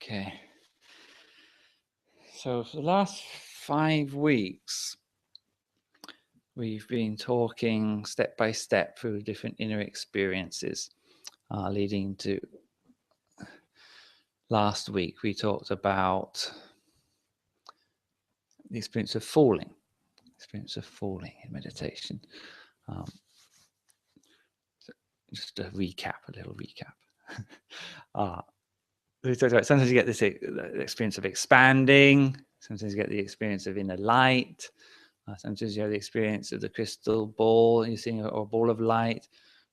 Okay. So for the last 5 weeks, we've been talking step by step through different inner experiences, leading to last week we talked about the experience of falling in meditation. So just a little recap. We talked about sometimes you get this experience of expanding, sometimes you get the experience of inner light, sometimes you have the experience of the crystal ball, you're seeing a ball of light,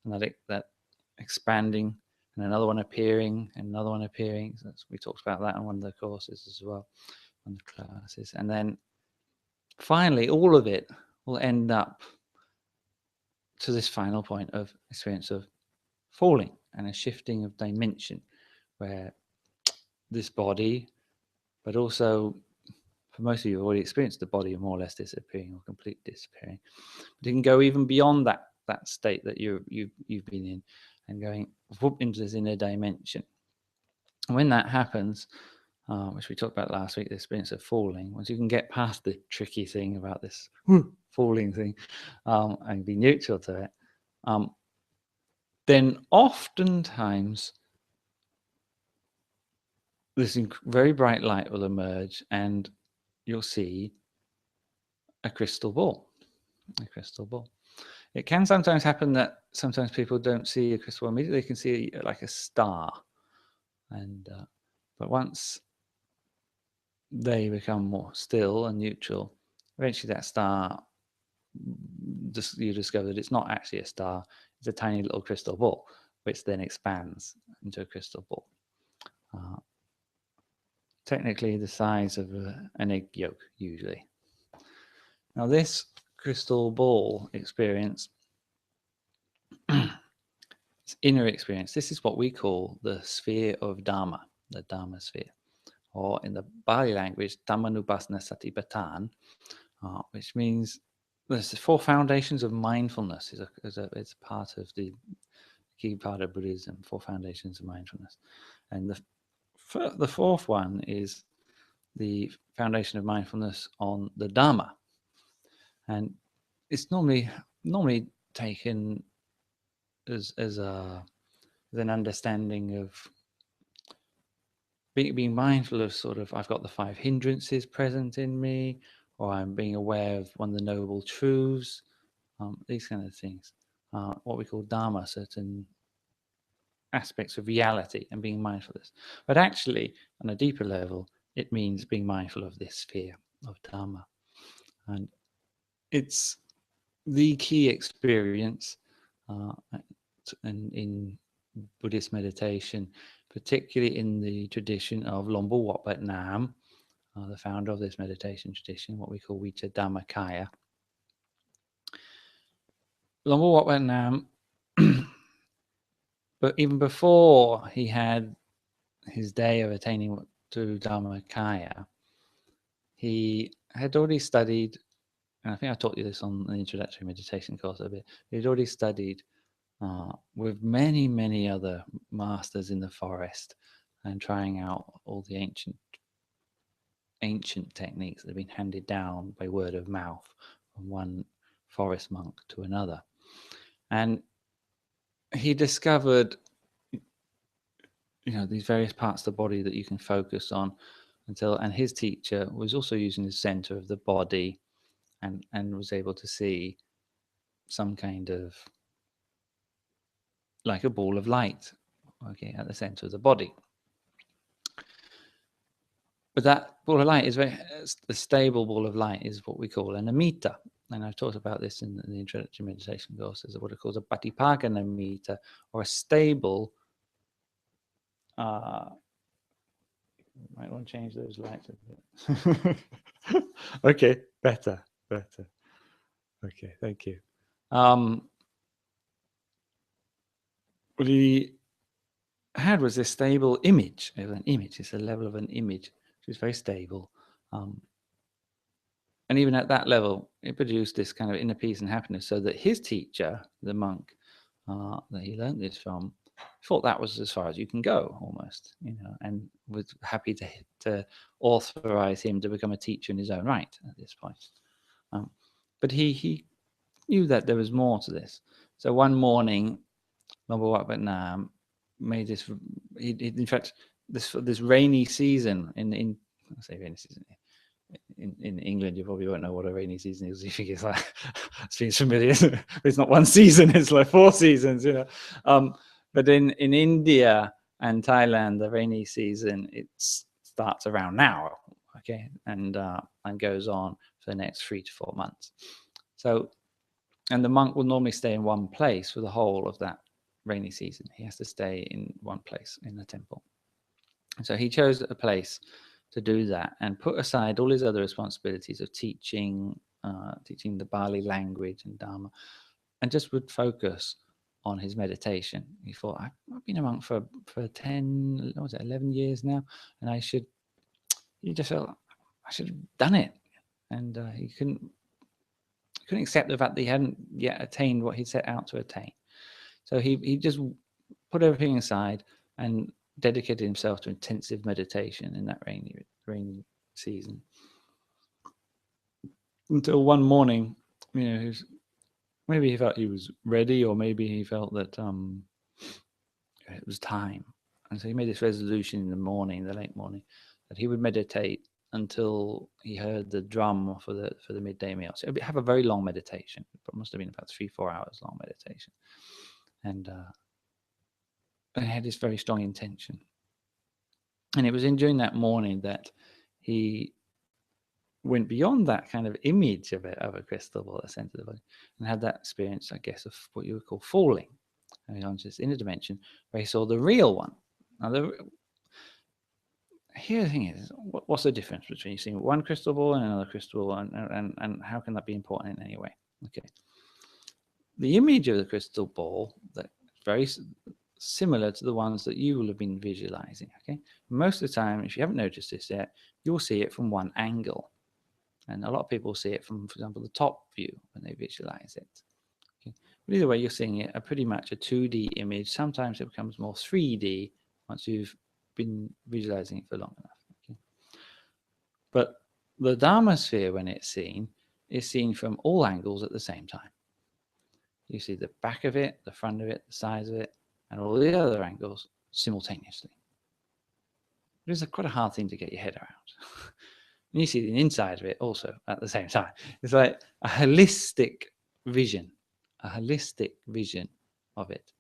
and that expanding, and another one appearing, and another one appearing. So we talked about that on one of the courses as well, on the classes. And then finally, all of it will end up to this final point of experience of falling and a shifting of dimension, where this body, but also for most of you who've already experienced the body more or less disappearing or completely disappearing, but you can go even beyond that state that you've been in, and going whoop into this inner dimension. And when that happens, which we talked about last week, the experience of falling, once you can get past the tricky thing about this falling thing, and be neutral to it, then oftentimes this very bright light will emerge, and you'll see a crystal ball. It can sometimes happen that sometimes people don't see a crystal ball immediately. They can see like a star, and but once they become more still and neutral, eventually that star, you discover that it's not actually a star. It's a tiny little crystal ball, which then expands into a crystal ball. Technically the size of an egg yolk, usually. Now this crystal ball experience, this inner experience, this is what we call the sphere of Dhamma, the Dhamma sphere, or in the Bali language, Dhammanupassana Satipatthana, which means there's the 4 foundations of mindfulness. It's part of the key part of Buddhism, 4 foundations of mindfulness. And the fourth one is the foundation of mindfulness on the Dhamma. And it's normally taken as an understanding of being mindful of sort of, I've got the 5 hindrances present in me, or I'm being aware of one of the noble truths, these kind of things. What we call Dhamma, certain aspects of reality, and being mindful of this. But actually, on a deeper level, it means being mindful of this sphere of Dhamma. And it's the key experience in Buddhist meditation, particularly in the tradition of Lombo Wat Nam, the founder of this meditation tradition, what we call Vicha Dhammakaya. Lombo Wat Nam, but even before he had his day of attaining to Dhammakaya, he had already studied, and I think I taught you this on the introductory meditation course a bit, he'd already studied with many other masters in the forest, and trying out all the ancient techniques that have been handed down by word of mouth from one forest monk to another. And he discovered, these various parts of the body that you can focus on, and his teacher was also using the center of the body, and was able to see some kind of like a ball of light, okay, at the center of the body. But that ball of light is the stable ball of light is what we call an amita. And I've talked about this in the introductory meditation course as what it calls a patipagana amita, or a stable. Might want to change those lights a bit. Okay, better. Okay, thank you. What he had was this stable image. An image is a level of an image, which is very stable. And even at that level, it produced this kind of inner peace and happiness, so that his teacher, the monk that he learned this from, thought that was as far as you can go, almost, and was happy to authorize him to become a teacher in his own right at this point. But he knew that there was more to this. So one morning, Lombo Vietnam made this. In fact, this rainy season I say rainy season. In England, you probably won't know what a rainy season is. You think it's like it seems familiar. It's not one season; it's like 4 seasons, But in India and Thailand, the rainy season starts around now, okay, and goes on for the next 3 to 4 months. So, and the monk will normally stay in one place for the whole of that rainy season. He has to stay in one place in the temple. And so he chose a place to do that and put aside all his other responsibilities of teaching the Bali language and Dharma, and just would focus on his meditation. He thought, I've been a monk for 11 years now, and he just felt I should have done it. And he couldn't accept the fact that he hadn't yet attained what he set out to attain. So he just put everything aside and dedicated himself to intensive meditation in that rainy season. Until one morning, maybe he felt he was ready, or maybe he felt that it was time. And so he made this resolution in the late morning, that he would meditate until he heard the drum for the midday meal. So he'd have a very long meditation. It must have been about 3-4 hours long meditation. And he had this very strong intention. And it was during that morning that he went beyond that kind of image of a crystal ball at the center of the body, and had that experience, I guess, of what you would call falling. And onto this inner dimension where he saw the real one. Now, here the thing is, what's the difference between seeing one crystal ball and another crystal ball, and how can that be important in any way? Okay. The image of the crystal ball, that's very similar to the ones that you will have been visualizing. Okay. Most of the time, if you haven't noticed this yet, you'll see it from one angle. And a lot of people see it from, for example, the top view when they visualize it. Okay. But either way, you're seeing it pretty much a 2D image. Sometimes it becomes more 3D once you've been visualizing it for long enough. Okay. But the Dharma sphere, when it's seen, is seen from all angles at the same time. You see the back of it, the front of it, the sides of it, and all the other angles simultaneously. It is quite a hard thing to get your head around. And you see the inside of it also at the same time. It's like a holistic vision of it.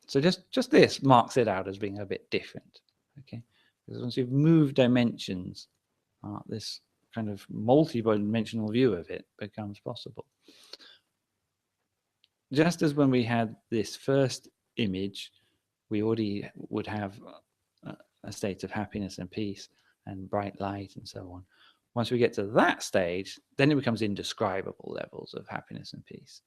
So just this marks it out as being a bit different. Okay, because once you've moved dimensions, this kind of multi-dimensional view of it becomes possible. Just as when we had this first image, we already would have a state of happiness and peace and bright light and so on. Once we get to that stage, then it becomes indescribable levels of happiness and peace.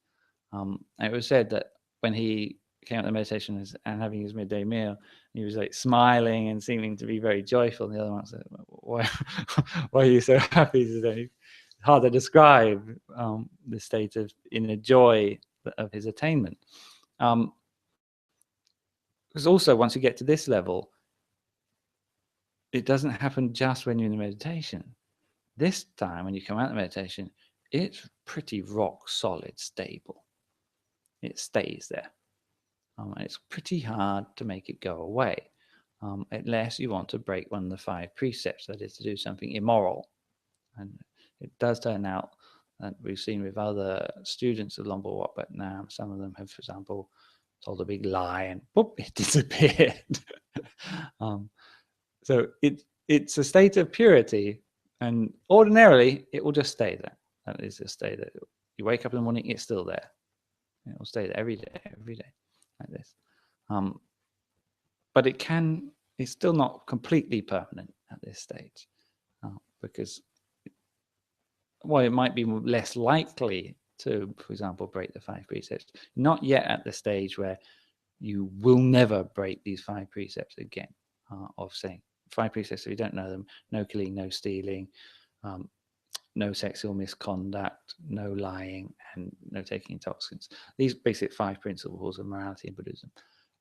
It was said that when he came out of meditation and having his midday meal, he was like smiling and seeming to be very joyful. And the other one said, why are you so happy today? It's hard to describe the state of inner joy of his attainment. Because also, once you get to this level, it doesn't happen just when you're in the meditation. This time, when you come out of meditation, it's pretty rock solid, stable. It stays there. It's pretty hard to make it go away, unless you want to break one of the 5 precepts, that is to do something immoral. And it does turn out that we've seen with other students of Lombo Wat Vietnam, some of them have, for example, told a big lie and whoop, it disappeared. So it's a state of purity, and ordinarily it will just stay there. That is, just stay there. You wake up in the morning, it's still there. It will stay there every day, like this. But it's still not completely permanent at this stage, because, well, it might be less likely to, for example, break the 5 precepts. Not yet at the stage where you will never break these 5 precepts again, of saying 5 precepts, if you don't know them: no killing, no stealing, no sexual misconduct, no lying, and no taking intoxicants. These basic 5 principles of morality in Buddhism.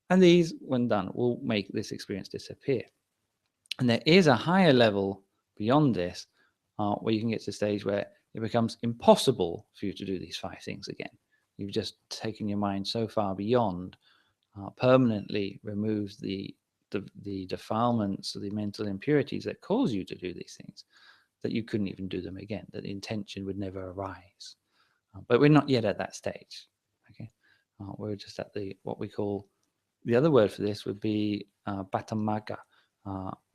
And these, when done, will make this experience disappear. And there is a higher level beyond this, where you can get to a stage where it becomes impossible for you to do these 5 things again. You've just taken your mind so far beyond, permanently removes the defilements, the mental impurities that cause you to do these things, that you couldn't even do them again, that the intention would never arise. But we're not yet at that stage. Okay, we're just at what we call, the other word for this would be Battamaga,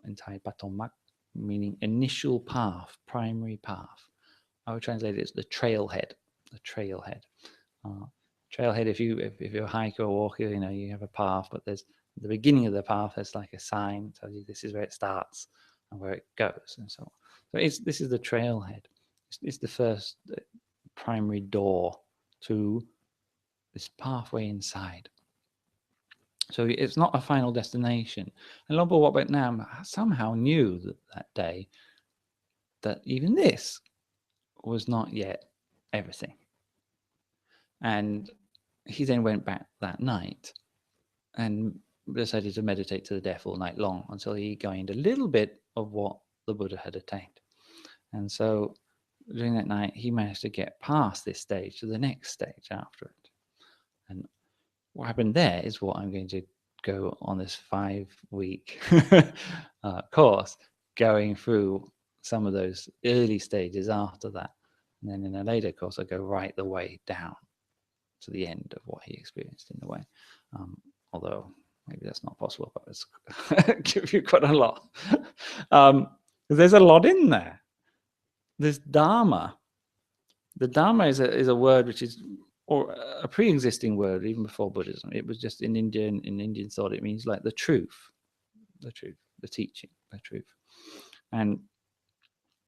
in Thai, Batomak, meaning initial path, primary path. I would translate it as the trailhead. The trailhead. Trailhead. If you're a hiker or walker, you have a path, but there's the beginning of the path. There's like a sign tells you this is where it starts and where it goes, and so on. So this is the trailhead. It's the first primary door to this pathway inside. So it's not a final destination. And Lombo Wat Nam somehow knew that day that even this was not yet everything. And he then went back that night and decided to meditate to the death all night long until he gained a little bit of what the Buddha had attained. And so during that night, he managed to get past this stage to the next stage after it. And what happened there is what I'm going to go on this 5-week course, going through some of those early stages after that. And then in a later course, I go right the way down to the end of what he experienced in a way. Although maybe that's not possible, but it's give you quite a lot. There's a lot in there. There's Dharma. The Dharma is a word which is, or a pre-existing word even before Buddhism. It was just in Indian thought, it means like the truth, the teaching, the truth. And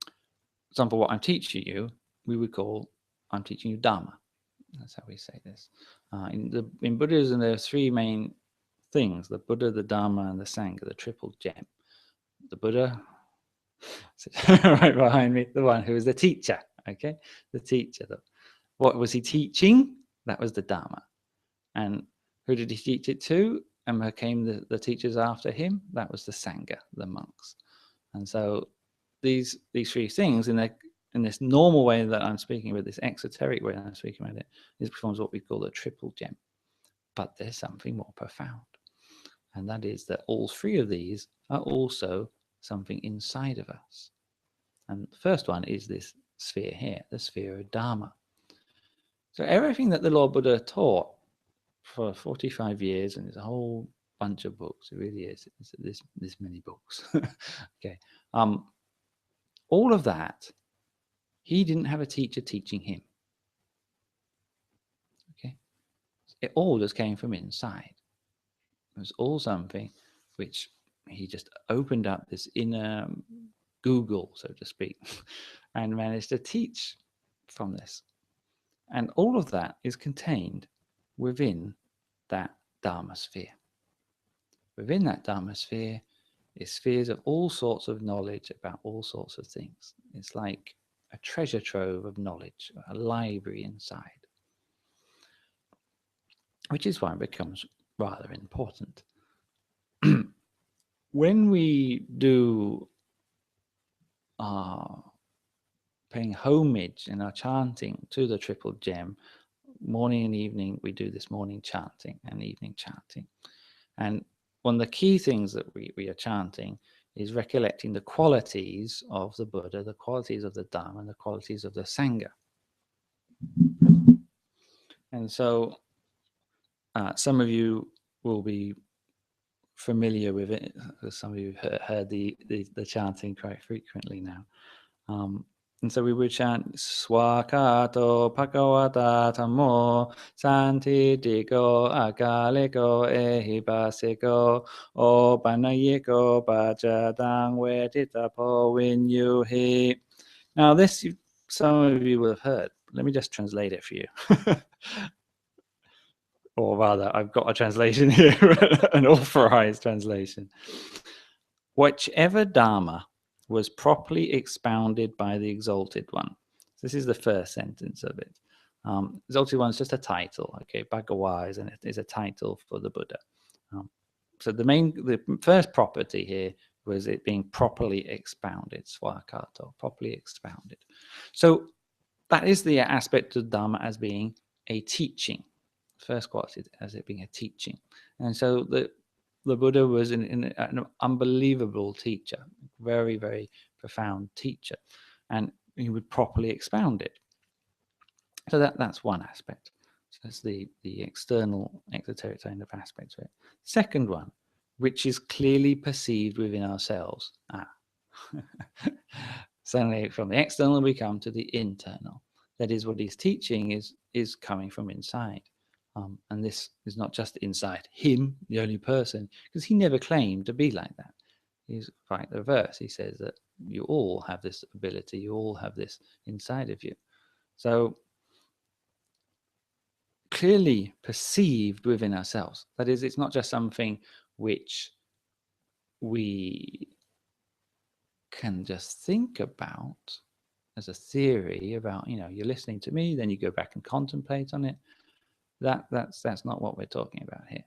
for example, what I'm teaching you, we would call, I'm teaching you Dharma. That's how we say this. In Buddhism, there are 3 main things: the Buddha, the Dharma, and the Sangha, the triple gem. The Buddha, right behind me, the one who is the teacher, okay? The teacher. What was he teaching? That was the Dharma. And who did he teach it to? And became the teachers after him? That was the Sangha, the monks. And so these 3 things in this normal way that I'm speaking with, this exoteric way that I'm speaking about it, this becomes what we call the triple gem. But there's something more profound. And that is that all 3 of these are also something inside of us. And the first one is this sphere here, the sphere of Dharma. So everything that the Lord Buddha taught for 45 years, and there's a whole bunch of books, it really is, it's this many books. Okay. All of that, he didn't have a teacher teaching him. Okay. It all just came from inside. It was all something which he just opened up this inner Google, so to speak, and managed to teach from this. And all of that is contained within that Dharma sphere. Within that Dharma sphere is spheres of all sorts of knowledge about all sorts of things. It's like a treasure trove of knowledge, a library inside, which is why it becomes rather important. When we do paying homage in our chanting to the triple gem, morning and evening, we do this morning chanting and evening chanting. And one of the key things that we are chanting is recollecting the qualities of the Buddha, the qualities of the Dhamma, and the qualities of the Sangha. And so some of you will be familiar with it, because some of you have heard the chanting quite frequently now. And so we would chant Swakato Bhagavata Tammo Santidiko Akaliko Ehibasiko O Panayiko Bajadang Weditapo Winyuhi. Now this some of you will have heard. Let me just translate it for you. Or rather, I've got a translation here, an authorized translation. Whichever Dharma was properly expounded by the Exalted One. This is the first sentence of it. Exalted One is just a title, okay? Bhagawa is a title for the Buddha. So the first property here was it being properly expounded, swakato, properly expounded. So that is the aspect of Dhamma as being a teaching. First quality as it being a teaching. And so the Buddha was an unbelievable teacher, very, very profound teacher, and he would properly expound it. So that's one aspect. So that's the external, exoteric kind of aspect of it. Second one, which is clearly perceived within ourselves. Suddenly from the external we come to the internal. That is, what he's teaching is coming from inside. And this is not just inside him, the only person, because he never claimed to be like that. He's quite the reverse. He says that you all have this ability, you all have this inside of you. So clearly perceived within ourselves. That is, it's not just something which we can just think about as a theory about, you're listening to me, then you go back and contemplate on it. That's not what we're talking about here.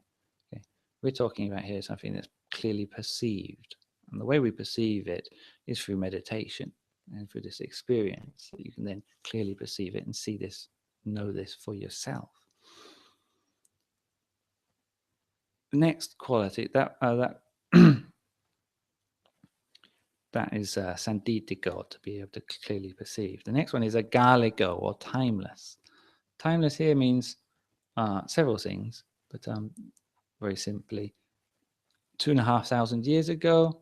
Okay, we're talking about here something that's clearly perceived, and the way we perceive it is through meditation and through this experience that you can then clearly perceive it and see this, know this for yourself. The next quality that that is sanditiko, to be able to clearly perceive. The next one is agaliko, or timeless. Timeless here means several things, but very simply, 2,500 years ago,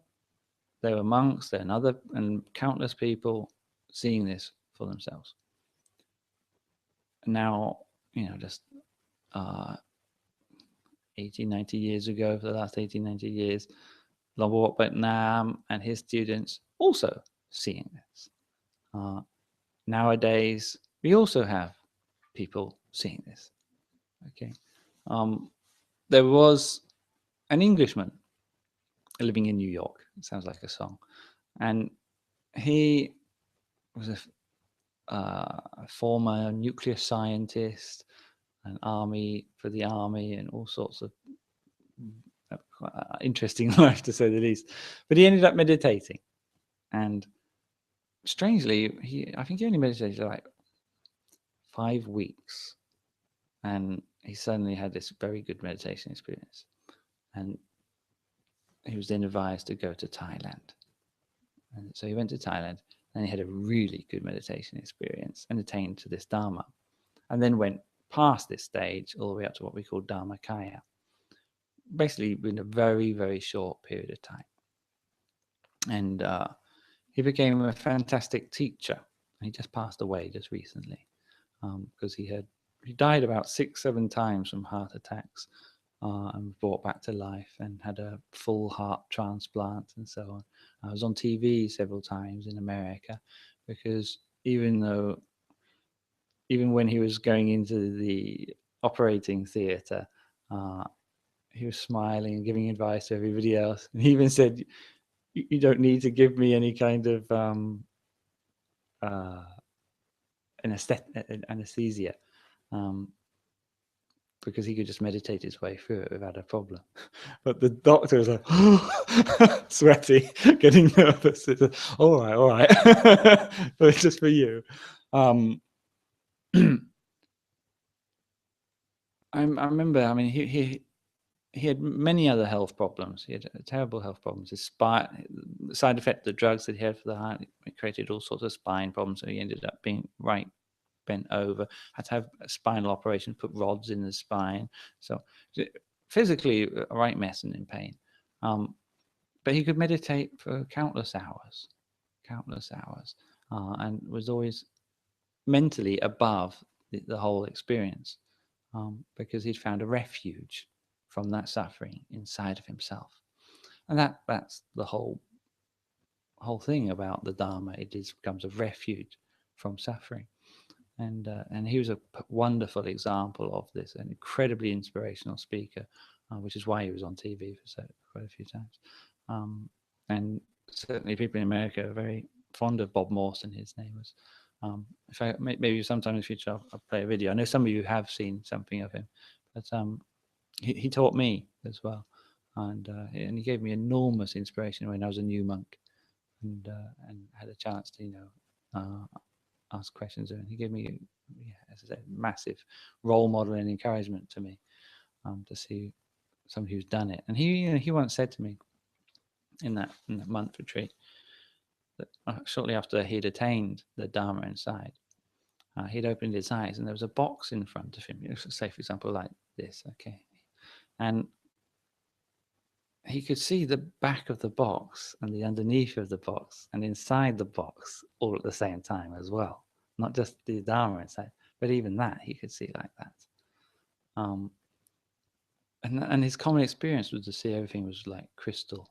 there were monks, and countless people seeing this for themselves. Now, just 80, 90 years ago, for the last 80, 90 years, Lombo Nam and his students also seeing this. Nowadays, we also have people seeing this. Okay, there was an Englishman living in New York. It sounds like a song, and he was a former nuclear scientist, an army for the army, and all sorts of interesting life, to say the least. But he ended up meditating, and strangely, I think he only meditated like 5 weeks, and he suddenly had this very good meditation experience, and he was then advised to go to Thailand. And so he went to Thailand, and he had a really good meditation experience and attained to this Dharma, and then went past this stage all the way up to what we call Dharmakaya, basically in a very, very short period of time. And he became a fantastic teacher. He just passed away just recently, because he died about 6-7 times from heart attacks, and was brought back to life and had a full heart transplant and so on. I was on TV several times in America, because even when he was going into the operating theater, he was smiling and giving advice to everybody else. And he even said, you don't need to give me any kind of anesthesia, because he could just meditate his way through it without a problem. But the doctor was like, sweaty, getting nervous. It's like, all right, but it's just for you. I remember. I mean, he had many other health problems. He had terrible health problems. His side effect of the drugs that he had for the heart, it created all sorts of spine problems. So he ended up being bent over, had to have a spinal operation, put rods in the spine. So physically a right mess and in pain. But he could meditate for countless hours, and was always mentally above the whole experience, because he'd found a refuge from that suffering inside of himself. And that's the whole thing about the Dharma. It becomes a refuge from suffering. And he was a wonderful example of this, an incredibly inspirational speaker, which is why he was on TV for quite a few times. And certainly people in America are very fond of Bob Mawson. His name was. If I maybe sometime in the future I'll play a video. I know some of you have seen something of him, but he taught me as well. And he gave me enormous inspiration when I was a new monk, and had a chance to ask questions. And he gave me, as I said, massive role model and encouragement to me, to see somebody who's done it. And he once said to me in that month retreat that shortly after he'd attained the Dhamma Inside, he'd opened his eyes and there was a box in front of him. Say, for example, like this, okay, and he could see the back of the box and the underneath of the box and inside the box all at the same time as well. Not just the Dharma inside, but even that he could see like that. And his common experience was to see everything was like crystal.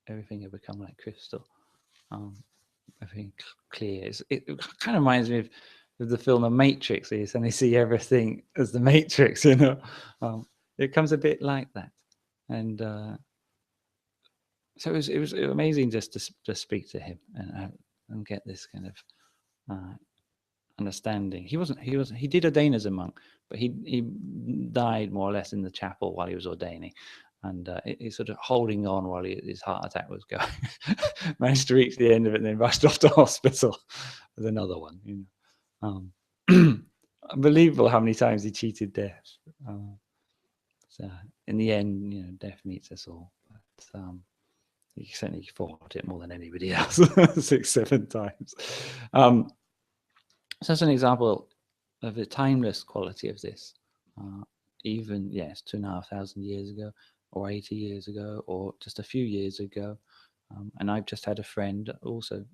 Everything had become like crystal. Everything clear. It kind of reminds me of the film The Matrix, where you suddenly see everything as the Matrix, it comes a bit like that. And so it was amazing just to speak to him and get this kind of understanding. He did ordain as a monk, but he died more or less in the chapel while he was ordaining, and he's sort of holding on while his heart attack was going. Managed to reach the end of it and then rushed off to hospital with another one. Unbelievable how many times he cheated death. So in the end, death meets us all. But he certainly fought it more than anybody else, 6-7 times. So that's an example of the timeless quality of this. Even, yes, 2,500 years ago, or 80 years ago, or just a few years ago. And I've just had a friend also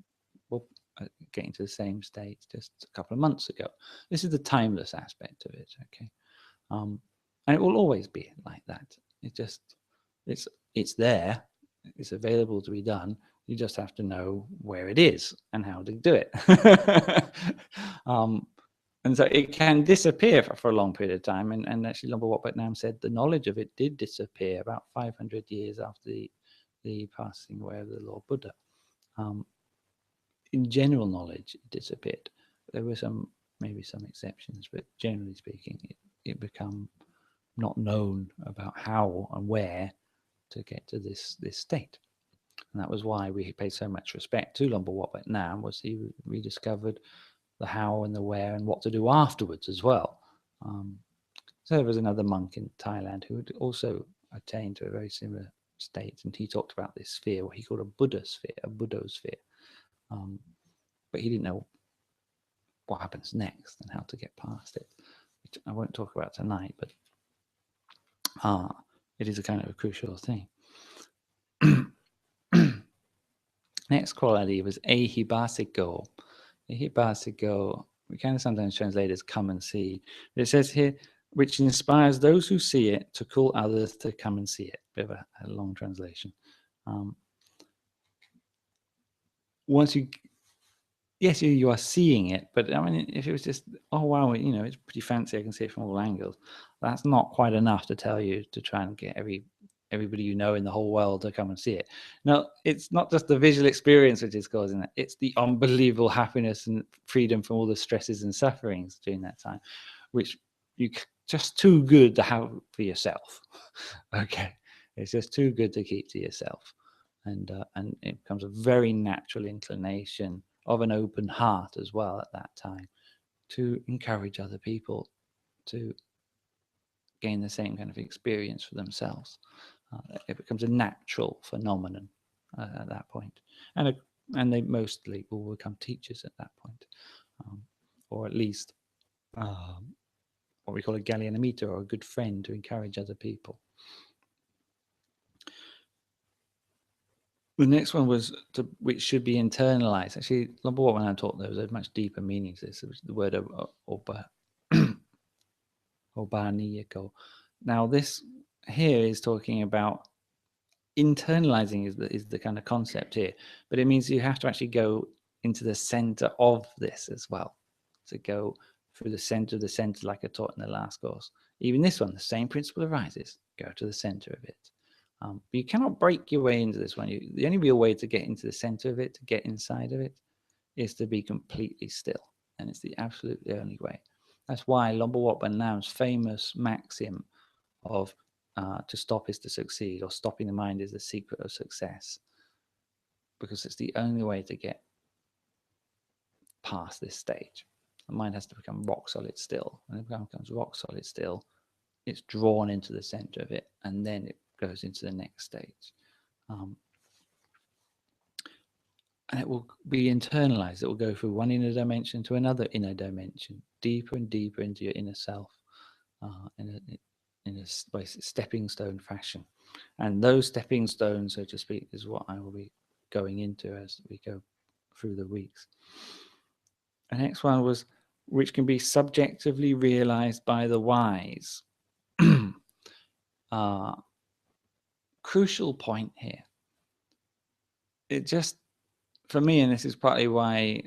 getting to the same state just a couple of months ago. This is the timeless aspect of it, okay? And it will always be like that. It's there. It's available to be done. You just have to know where it is and how to do it. And so it can disappear for a long period of time. And actually, Luang Por Wat Bat Nam said the knowledge of it did disappear about 500 years after the passing away of the Lord Buddha. In general knowledge, it disappeared. There were maybe some exceptions, but generally speaking, it became not known about how and where to get to this state. And that was why we paid so much respect to Luang Por Wat Bat Nam, was he rediscovered the how and the where and what to do afterwards as well. So there was another monk in Thailand who had also attained to a very similar state, and he talked about this sphere, what he called a Buddha sphere, a Buddhosphere. But he didn't know what happens next and how to get past it, which I won't talk about tonight, but it is a kind of a crucial thing. Next quality was ahibasiko. Ahibasiko, we can sometimes translate as come and see. But it says here, which inspires those who see it to call others to come and see it. Bit of a long translation. Once yes, you are seeing it, but I mean, if it was just, oh wow, it's pretty fancy, I can see it from all angles, that's not quite enough to tell you to try and get everybody in the whole world to come and see it. No, it's not just the visual experience which is causing that, it's the unbelievable happiness and freedom from all the stresses and sufferings during that time, which you just too good to have for yourself. Okay, it's just too good to keep to yourself. And it becomes a very natural inclination of an open heart as well at that time to encourage other people to gain the same kind of experience for themselves. It becomes a natural phenomenon at that point. And they mostly will become teachers at that point, or at least what we call a Galyanamita, or a good friend to encourage other people. The next one was which should be internalized. Actually, Luang Por Wat, when I taught, there was a much deeper meaning to this. It was the word of obaniyako. Now, this here is talking about internalizing is the kind of concept here, but it means you have to actually go into the center of this as well. To go through the center of the center, like I taught in the last course. Even this one, the same principle arises. Go to the center of it. But you cannot break your way into this one. The only real way to get into the center of it, to get inside of it, is to be completely still. And it's the absolutely only way. That's why Luang Por Wat Ban Nam's famous maxim of to stop is to succeed, or stopping the mind is the secret of success, because it's the only way to get past this stage. The mind has to become rock solid still. When it becomes rock solid still, it's drawn into the center of it, and then it goes into the next stage. And it will be internalized. It will go through one inner dimension to another inner dimension, deeper and deeper into your inner self, in a stepping stone fashion. And those stepping stones, so to speak, is what I will be going into as we go through the weeks. The next one was, which can be subjectively realized by the wise. Crucial point here. It just, for me, and this is partly why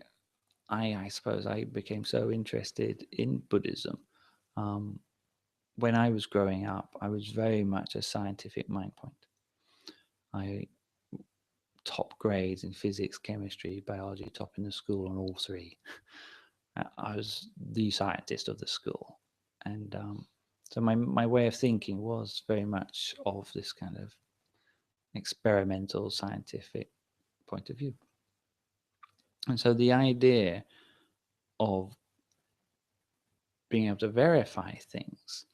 I suppose I became so interested in Buddhism. When I was growing up, I was very much a scientific mind point. I top grades in physics, chemistry, biology, top in the school on all three. I was the scientist of the school. And so my way of thinking was very much of this kind of experimental scientific point of view. And so the idea of being able to verify things,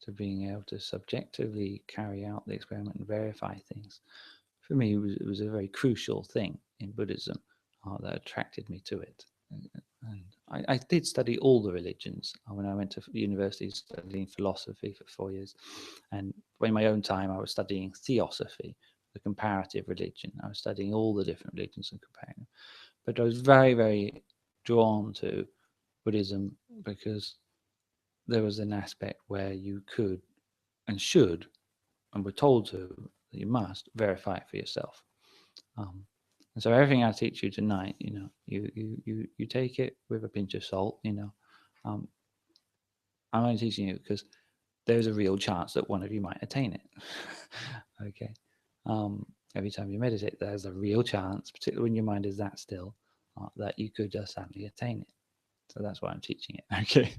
to being able to subjectively carry out the experiment and verify things, for me, it was a very crucial thing in Buddhism that attracted me to it. And I did study all the religions when I went to university, studying philosophy for 4 years. And in my own time, I was studying theosophy, the comparative religion. I was studying all the different religions and comparing them. But I was very, very drawn to Buddhism because there was an aspect where you could and should, and were told to, that you must verify it for yourself. And so everything I teach you tonight, you take it with a pinch of salt. I'm only teaching you because there's a real chance that one of you might attain it. Okay. Every time you meditate, there's a real chance, particularly when your mind is that still, that you could just suddenly attain it. So that's why I'm teaching it. Okay.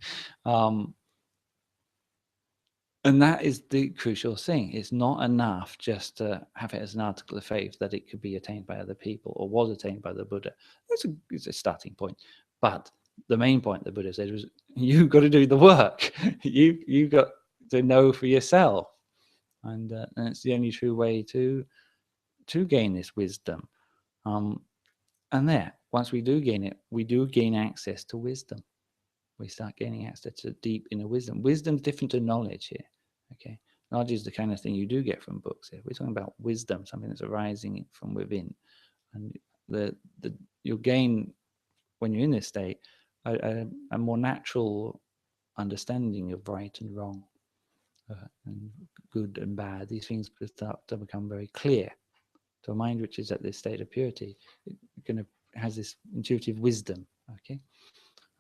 And that is the crucial thing. It's not enough just to have it as an article of faith that it could be attained by other people or was attained by the Buddha. It's a starting point. But the main point the Buddha said was, you've got to do the work. You've got to know for yourself. And it's the only true way to gain this wisdom. And once we do gain it, we do gain access to wisdom. We start gaining access to deep inner wisdom. Wisdom's different to knowledge here. Okay, knowledge is the kind of thing you do get from books here. We're talking about wisdom, something that's arising from within, and you'll gain, when you're in this state, a more natural understanding of right and wrong, and good and bad. These things start to become very clear. To a mind which is at this state of purity, it has this intuitive wisdom. Okay.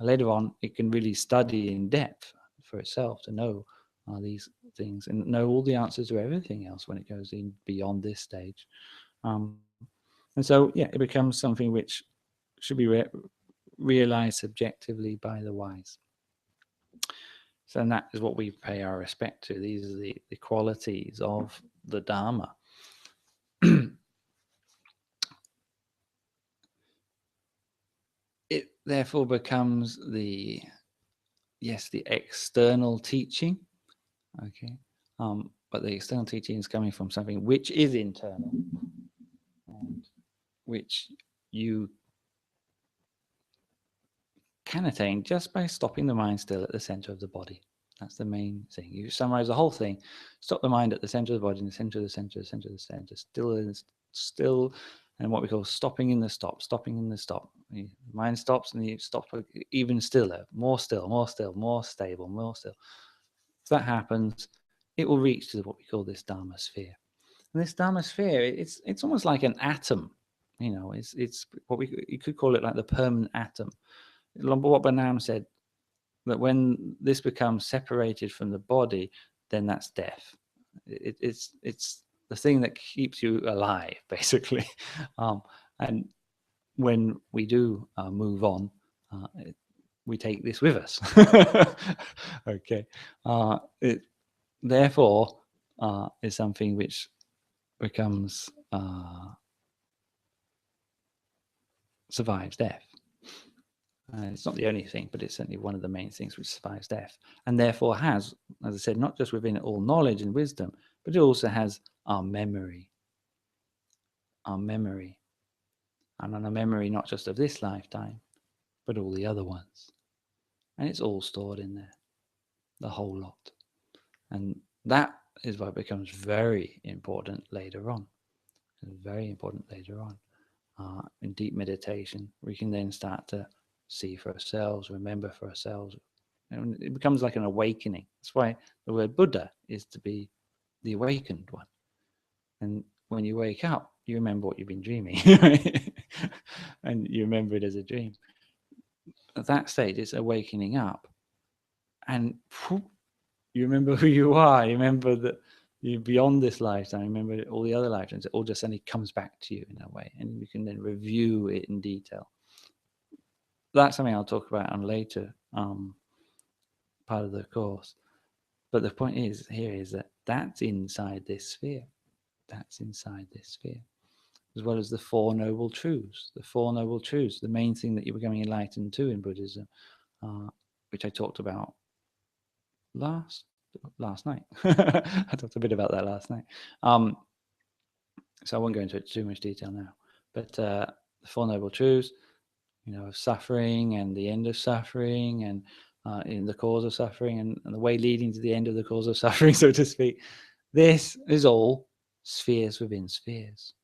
Later on, it can really study in depth for itself to know these things and know all the answers to everything else when it goes in beyond this stage. And so, it becomes something which should be realized subjectively by the wise. So, and that is what we pay our respect to. These are the qualities of the Dharma. It therefore becomes the external teaching, okay, but the external teaching is coming from something which is internal, and which you can attain just by stopping the mind still at the center of the body. That's the main thing. You summarize the whole thing, stop the mind at the center of the body, in the center of the center, the center of the center, still, and what we call stopping in the stop. The mind stops and you stop even stiller, more still, more still, more stable, more still. If that happens, it will reach to what we call this Dharma sphere. And this Dharma sphere, it's almost like an atom. It's what you could call it like the permanent atom. What Banam said, that when this becomes separated from the body, then that's death. It's the thing that keeps you alive, basically. And when we do move on, we take this with us. Okay. Therefore, is something which becomes survives death. It's not the only thing, but it's certainly one of the main things which survives death, and therefore has, as I said, not just within it all knowledge and wisdom, but it also has our memory. Our memory. And on a memory not just of this lifetime, but all the other ones. And it's all stored in there, the whole lot. And that is what becomes very important later on. Very important later on. In deep meditation, we can then start to see for ourselves, remember for ourselves. And it becomes like an awakening. That's why the word Buddha is to be the awakened one. And when you wake up, you remember what you've been dreaming. And you remember it as a dream. At that stage, it's awakening up. And whoop, you remember who you are. You remember that you're beyond this lifetime. You remember all the other lifetimes. It all just suddenly comes back to you in a way. And you can then review it in detail. That's something I'll talk about on later part of the course. But the point is here is that that's inside this sphere. That's inside this sphere. As well as the Four Noble Truths. The Four Noble Truths, the main thing that you're becoming enlightened to in Buddhism, which I talked about last night. I talked a bit about that last night. So I won't go into it too much detail now. But the Four Noble Truths, of suffering and the end of suffering and in the cause of suffering and the way leading to the end of the cause of suffering, so to speak. This is all spheres within spheres.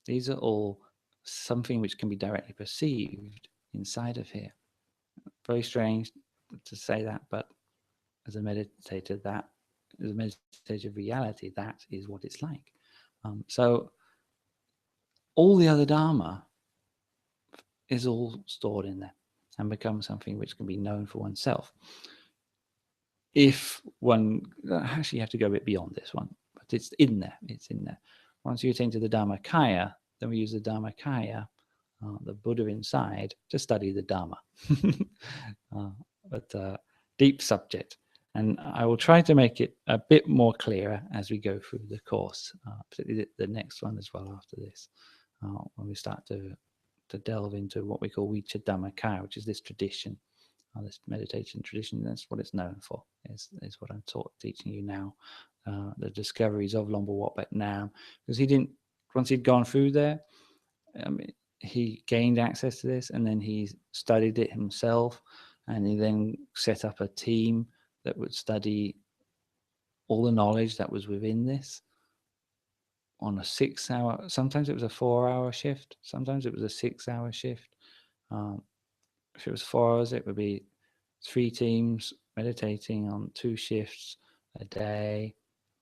These are all something which can be directly perceived inside of here. Very strange to say that, but as a meditator, as a meditative reality, that is what it's like. So all the other Dharma is all stored in there and becomes something which can be known for oneself. If one, actually you have to go a bit beyond this one, but it's in there. It's in there. Once you attain to the Dharmakaya, then we use the Dharmakaya, the Buddha inside, to study the Dharma. But deep subject. And I will try to make it a bit more clearer as we go through the course, particularly the next one as well after this, when we start to delve into what we call Vichar Dhammakaya, which is this tradition, this meditation tradition. That's what it's known for, is what I'm teaching you now. The discoveries of Lomba Wapet Nam, because once he'd gone through there, he gained access to this, and then he studied it himself, and he then set up a team that would study all the knowledge that was within this on a 6 hour, sometimes it was a 4 hour shift, sometimes it was a 6 hour shift. If it was 4 hours, it would be 3 teams meditating on 2 shifts a day,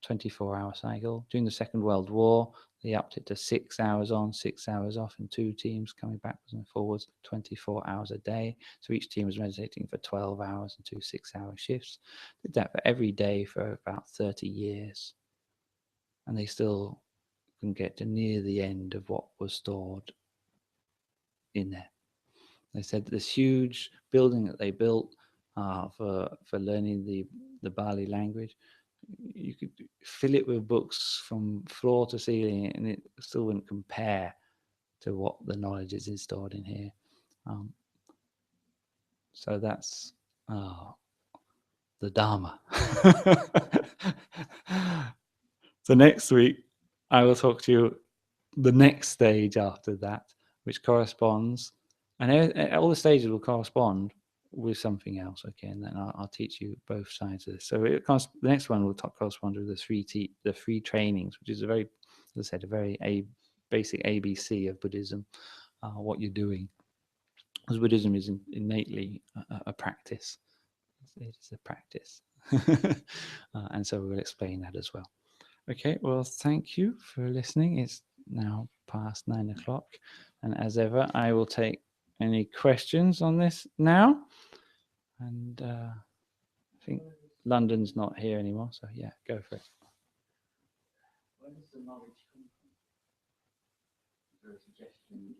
24-hour cycle. During the Second World War, they upped it to 6 hours on, 6 hours off, and 2 teams coming backwards and forwards, 24 hours a day. So each team was meditating for 12 hours and 2 6-hour shifts. Did that for every day for about 30 years. And they still couldn't get to near the end of what was stored in there. They said this huge building that they built for learning the Bali language, you could fill it with books from floor to ceiling, and it still wouldn't compare to what the knowledge is stored in here. So that's the Dharma. So next week, I will talk to you the next stage after that, which corresponds, and all the stages will correspond with something else. Okay, and then I'll teach you both sides of this. So the next one will correspond with the three trainings, which is as I said, a very basic ABC of Buddhism. What you're doing, because Buddhism is innately a practice. It's a practice, and so we'll explain that as well. Okay, well, thank you for listening. It's now past 9 o'clock, and as ever, I will take any questions on this now. And I think London's not here anymore, so yeah, go for it. Where does the knowledge come from? Is there a suggestion?